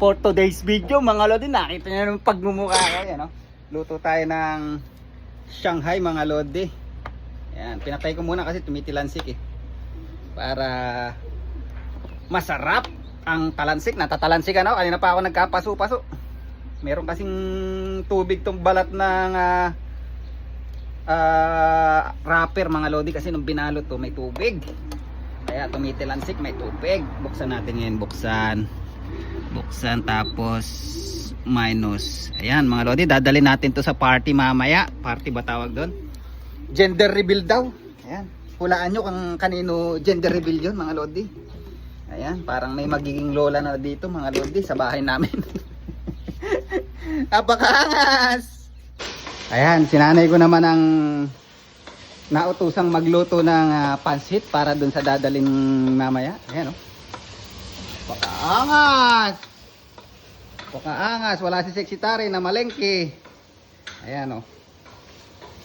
For today's video mga lodi, nakita nyo yung pagmumukha ko yan, no? Luto tayo ng Shanghai mga lodi. Yan, pinatay ko muna kasi tumitilansik eh. Para masarap ang talansik. Natatalansik ano, kanina pa ako nagkapaso-paso. Meron kasing tubig tong balat ng wrapper mga lodi, kasi nung binalot to may tubig. Kaya tumitilansik, may tubig. Buksan natin ngayon, buksan tapos minus. Ayan mga lodi, dadalhin natin to sa party mamaya. Party ba tawag doon? Gender reveal daw. Ayan, hulaan nyo kung kanino gender reveal yun mga lodi. Ayan, parang may magiging lola na dito mga lodi sa bahay namin. Napakaangas. Ayan, sinanay ko naman ang nautusang magluto ng pansit para dun sa dadaling mamaya. Ayan o. Pakaangas. Pakaangas. Wala si Sexy Tari na malengke. Ayan o.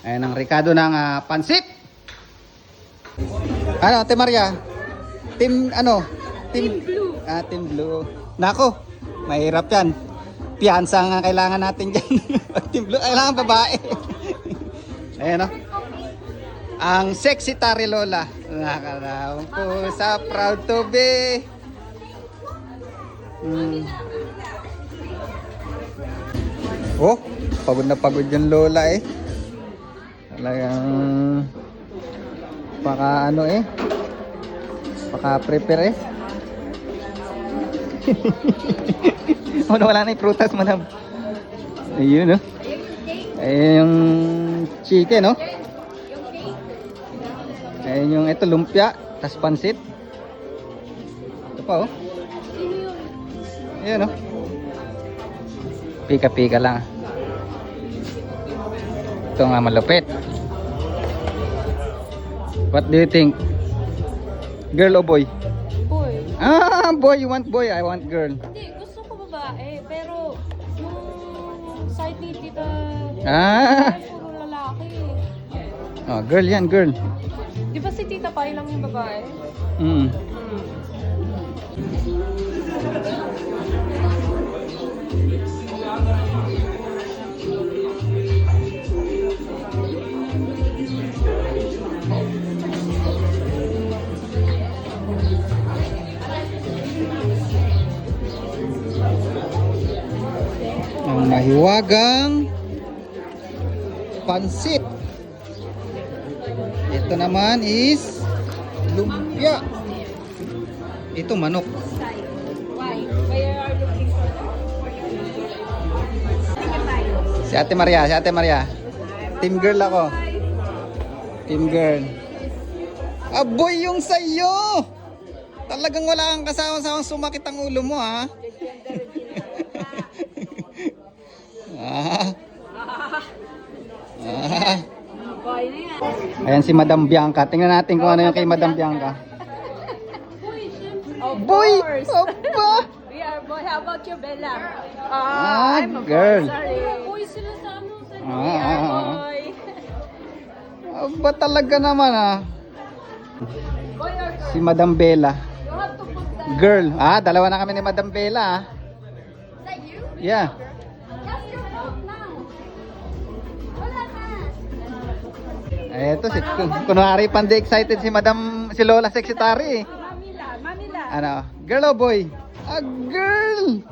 Ayan ang Ricardo ng pansit. Ano, Ate Maria? Team ano? Team Blue. Team Blue. Nako, mahirap yan. Piyansa nga kailangan natin dyan. Team Blue, kailangan babae. Ayan o. Ang Sexy Tari Lola. Nakaraang po sa proud to be. Oh, pagod na pagod yung lola eh. Talagang paka ano eh. Paka prepare eh. Oh, wala na yung prutas madam. Ayun oh. Ayun yung chicken oh. Ayun yung ito lumpia, tas pansit. Ito pa oh. Ayun oh. Pika-pika lang. Ito nga malupit. What do you think? Girl o boy? Boy. Ah, boy. You want boy? I want girl. Hindi, gusto ko babae. Pero yung side ni tita, puro lalaki. Oh, girl yan, girl. Di ba si tita pa lang yung babae? Ang mahiwagang pansit. Ito naman is lumpia. Ito manok. Why? Why are you looking for that? Si Ate Maria. Team girl ako. Team girl. Aboy yung sayo. Talagang wala kang kasama-sama, sumakit ang ulo mo ha. Ayan si Madam Bianca. Tingnan natin kung ano yung kay Madam Bianca. Boy! Opa! We are boy. How about you, Bella? I'm a girl. Sorry. Boy sila sa ano. We are boy. Ba talaga naman Boy or girl? Si Madam Bella. You have to put that. Girl. Dalawa na kami ni Madam Bella Is that you? Yeah. That's your fault now. Wala na. Eto si kunwari pandi excited si Lola Sexy Tari. Mamila. Ano? Girl o boy? Girl.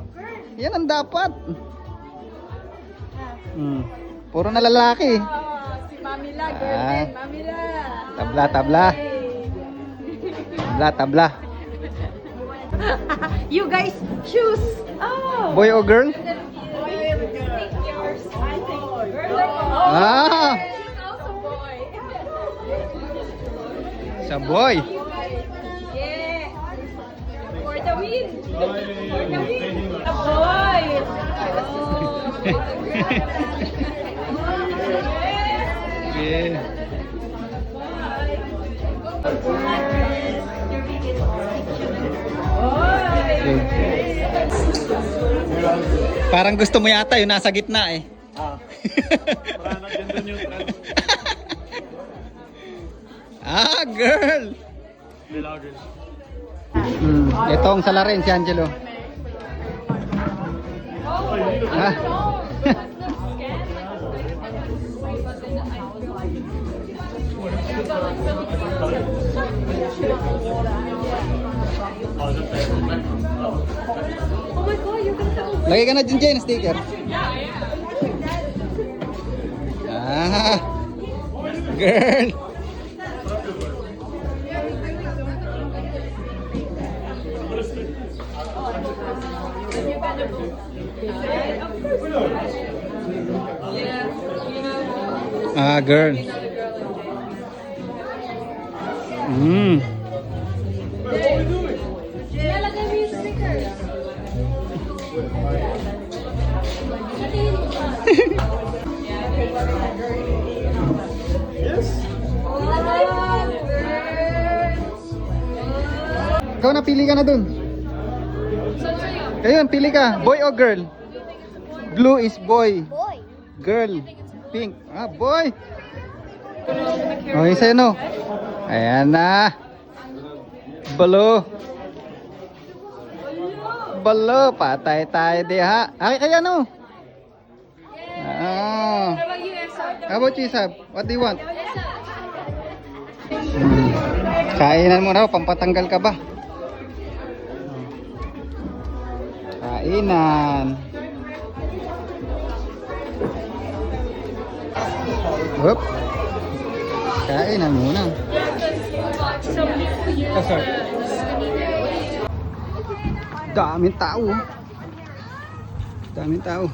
Yan ang dapat. Puro na lalaki. Si Mamila, girl din. Mamila. Tabla. You guys choose. Oh. Boy o girl? Take yours. I think girl. She's also boy. Sa boy. Yeah. For the win. A boy. Yeah. Parang gusto mo yata yung nasa gitna eh. Parang ganda neutral. Girl. Vlogger. Ito ang salarin si Angelo. Ha? Oh my God, you can tell. Lagay ka na dyan dyan, sticker. Ah, girl. Ah, girl. Hmm. Lalagay mo yung stickers. Ikaw na, pili ka na dun. Saan sa'yo? Ayun, pili ka. Boy o girl? Blue is boy. Boy. Girl. Pink. Ah, boy. Oh, yung sa'yo, no? Ayan na. Blue. Blue. Patay tayo di ha. Ay, kaya no? Ah. What about you, Esa? How about you, Sab? What do you want? Kainan mo raw, pampatanggal ka ba? Kainan. Whoop. Kainan muna. Daming tao. Daming tao.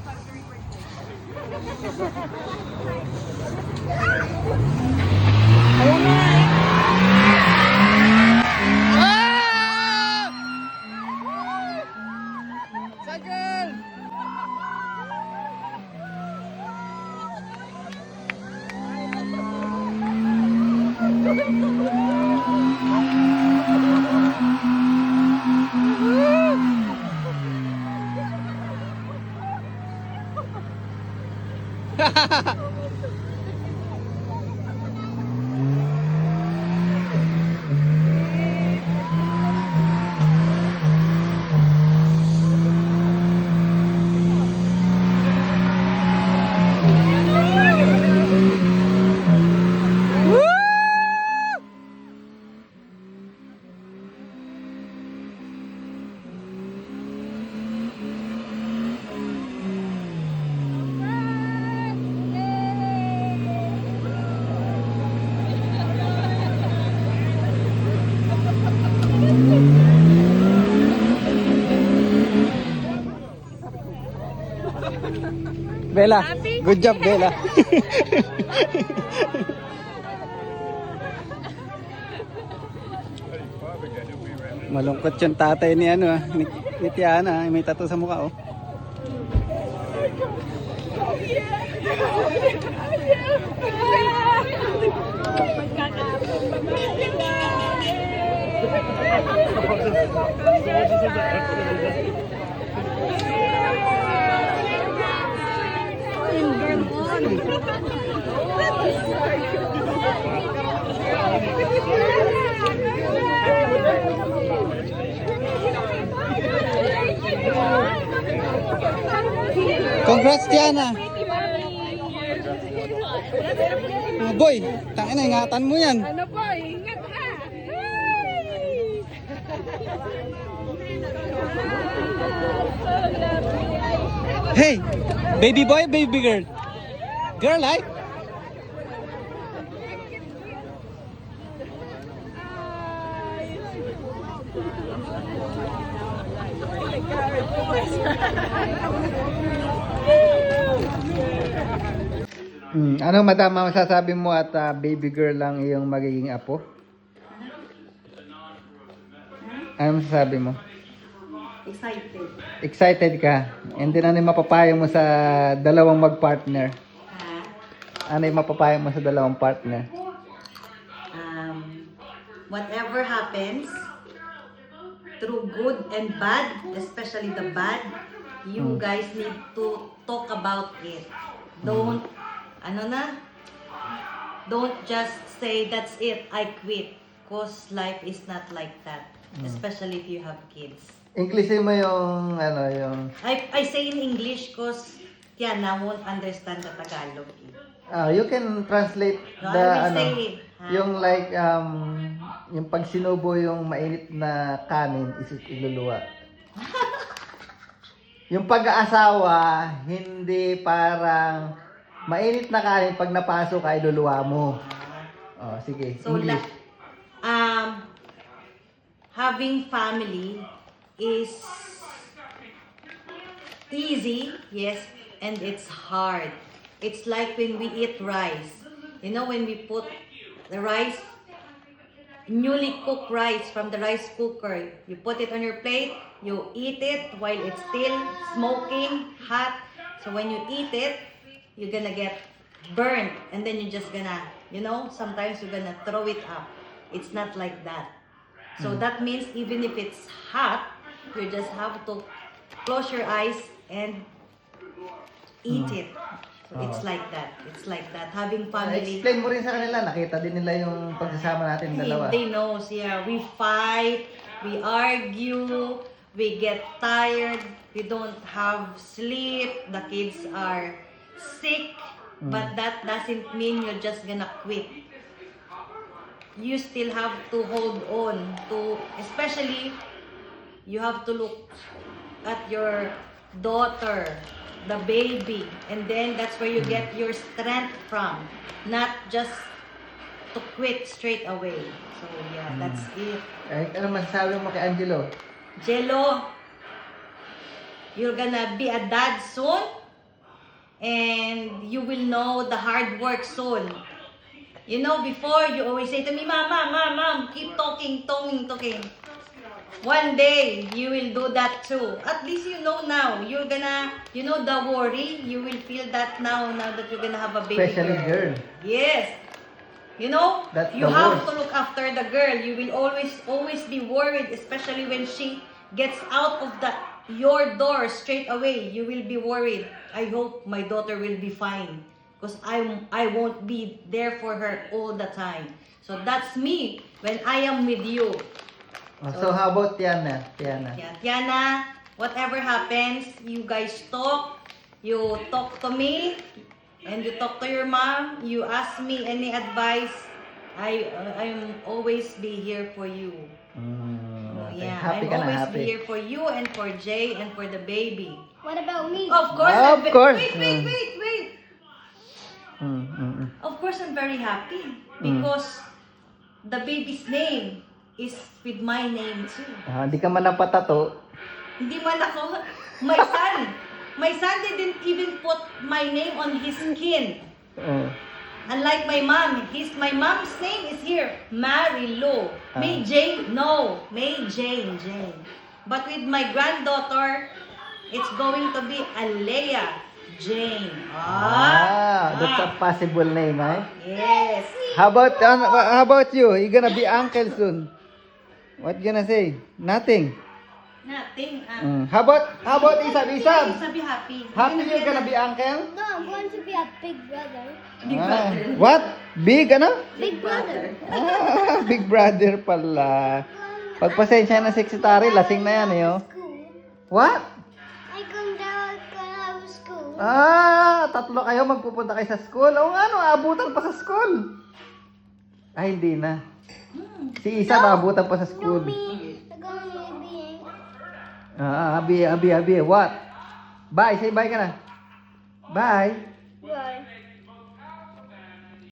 Bella, good job, Bella. Malungkot yung tatay ni ano, ni Tiana, may tattoo sa mukha oh. Congrats, Tiana. Oh, boy, tangina, ingatan mo yan. Ano po, ingat ka. Hey, baby boy, baby girl. Girl, right? Ano madam, masasabi mo at baby girl lang iyong magiging apo? Ano masasabi mo? Excited. Excited ka? And then ano yung mapapayo mo sa dalawang mag-partner? Ano yung mapapayo mo sa dalawang partner? Whatever happens, through good and bad, especially the bad, you guys need to talk about it. Don't just say, that's it, I quit. Because life is not like that. Especially if you have kids. Englishing mo yung, ano, yung... I say in English because Tiana won't understand the Tagalog. You can translate No, the, I will ano, say it. Ha? yung like, yung pag sinubo yung mainit na kanin, is iluluwa. Yung pag-aasawa, hindi parang mainit na kanin, pag napasok ka, iluluwa mo. Oh, sige, So, English. having family is easy, yes, and it's hard. It's like when we eat rice. You know, when we put the rice, newly cooked rice from the rice cooker, you put it on your plate, you eat it while it's still smoking, hot. So when you eat it, you're gonna get burnt, and then you're just gonna, you know, sometimes you're gonna throw it up. It's not like that. So that means even if it's hot, you just have to close your eyes and eat it. So it's like that. It's like that. Having family. Explain mo rin sa kanila, nakita din nila yung pagsasama natin dalawa. They knows, yeah. We fight, we argue, we get tired, we don't have sleep, the kids are sick, but that doesn't mean you're just gonna quit. You still have to hold on to, especially, you have to look at your daughter, the baby, and then that's where you get your strength from, not just to quit straight away. So yeah, that's it. Eh, ano masasabi mo kay Angelo? Jello, you're gonna be a dad soon, and you will know the hard work soon. You know, before you always say to me, Mom, keep talking. One day, you will do that too. At least you know now. You're gonna, you know the worry, you will feel that now that you're gonna have a baby Especially girl. Yes. You know, That's you the have worst. to look after the girl. You will always be worried, especially when she gets out of your door straight away. You will be worried. I hope my daughter will be fine, because I won't be there for her all the time. So that's me when I am with you. Oh, so how about Tiana? Yeah, Tiana, whatever happens, you guys talk. You talk to me, and you talk to your mom. You ask me any advice. I'm always be here for you. Okay. Yeah, Happy I'm ka na, always happy. be here for you and for Jay and for the baby. What about me? Of course. Of course. Wait. Of course, I'm very happy because the baby's name is with my name too. Hindi ka man napatato. Hindi man ako. My son didn't even put my name on his skin. Oh. Unlike my mom, my mom's name is here, Mary Lou. May Jane, no, May Jane. But with my granddaughter, it's going to be Alea Jane. That's a possible name, eh? Yes. How about you? You're gonna be uncle soon. What you gonna say? Nothing. Nothing. How about Isab? Be happy. Happy you're gonna be uncle? No, I'm going to be a big brother. What? Big ano? Big brother. Big brother pala. Pagpasensya na secretary, lasing na yan eh, oh. School. What? I come down to have school. Tatlo kayo magpupunta kayo sa school. O nga, no, abutan pa sa school. Ay, hindi na. Si Isa, abutan pa sa school. I'm going to be Abi, what? Bye, say bye ka na. Bye. Bye.